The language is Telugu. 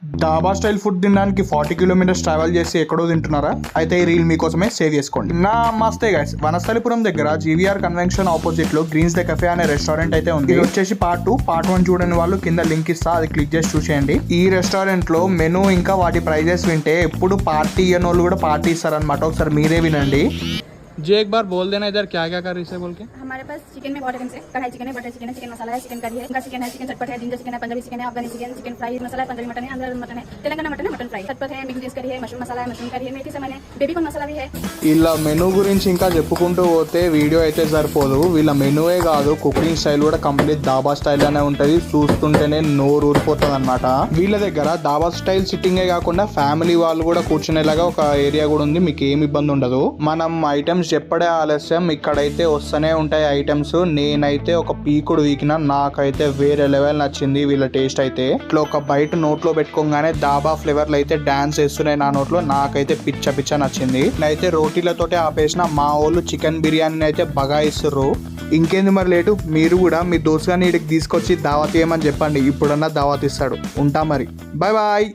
డాబా స్టైల్ ఫుడ్ తినడానికి 40 కిలోమీటర్స్ ట్రావెల్ చేసి ఎక్కడో తింటున్నారా? అయితే ఈ రీల్ మీకోసమే సేవ్ చేసుకోండి. నమస్తే గైస్, వనస్థలిపురం దగ్గర జీవీఆర్ కన్వెన్షన్ ఆపోజిట్ లో గ్రీన్స్ ద కెఫే అనే రెస్టారెంట్ అయితే ఉంది. ఇది వచ్చేసి పార్ట్ 2. పార్ట్ 1 చూడని వాళ్ళు కింద లింక్ ఇస్తా, అది క్లిక్ చేసి చూసేయండి. ఈ రెస్టారెంట్ లో మెనూ ఇంకా వాటి ప్రైజెస్ వింటే ఎప్పుడు పార్టీ అనే వాళ్ళు కూడా పార్టీ ఇస్తారనమాట. ఒకసారి మీరే వినండి. जी एक बार बोल देना इधर क्या क्या कर रही है बोल के। हमारे पास चिकन में बहुत आइटम्स है। कढ़ाई चिकन है, बटर चिकन है, चिकन मसाला है, चिकन करी है, इनका चिकन है, चिकन चटपट है, जिंजर चिकन है, पंजाबी चिकन है, अफगानी चिकन, चिकन फ्राई मसाला है, पंजाबी मटन है, आंध्र मटन है, तेलंगाना मटन है, मटन फ्राई चटपट है, मिक्स करी है, मशरूम मसाला है, मशरूम करी है, मेथी समन है, बेबी कॉर्न मसाला भी है। ఇలా మెనూ గురించి ఇంకా చెప్పుకుంటూ పోతే వీడియో అయితే సరిపోదు. వీళ్ళ మెనూయే కాదు, కుకింగ్ స్టైల్ కూడా కంప్లీట్ దాబా స్టైల్ అనే ఉంటది. చూస్తుంటేనే నోరు ఊరిపోతుంది అనమాట. వీళ్ళ దగ్గర దాబా స్టైల్ సిట్టింగే కాకుండా ఫ్యామిలీ వాళ్ళు కూడా కూర్చునేలాగా ఒక ఏరియా కూడా ఉంది. మీకు ఏమి ఇబ్బంది ఉండదు. మనం ఐటమ్స్ చెప్పడే ఆలస్యం, ఇక్కడైతే వస్తూనే ఉంటాయి ఐటమ్స్. నేనైతే ఒక పీకుడు వీకిన, నాకైతే వేరే లెవెల్ నచ్చింది వీళ్ళ టేస్ట్ అయితే. ఇట్లా ఒక బయట నోట్లో పెట్టుకోగానే దాబా ఫ్లేవర్లు అయితే డాన్స్ వేస్తున్నాయి నా నోట్లో. నాకైతే పిచ్చ పిచ్చ నచ్చింది. అయితే రోటీలతోటే ఆపేసిన. మా వాళ్ళు చికెన్ బిర్యానీ అయితే బగాయిస్తుర్రు. ఇంకేంది మరి లేటు, మీరు కూడా మీ దోస్త్ గాని ఇక్కడికి తీసుకొచ్చి దావత్ చేయమని చెప్పండి. ఇప్పుడన్నా దావత్ ఇస్తాడు. ఉంటా మరి, బాయ్ బాయ్.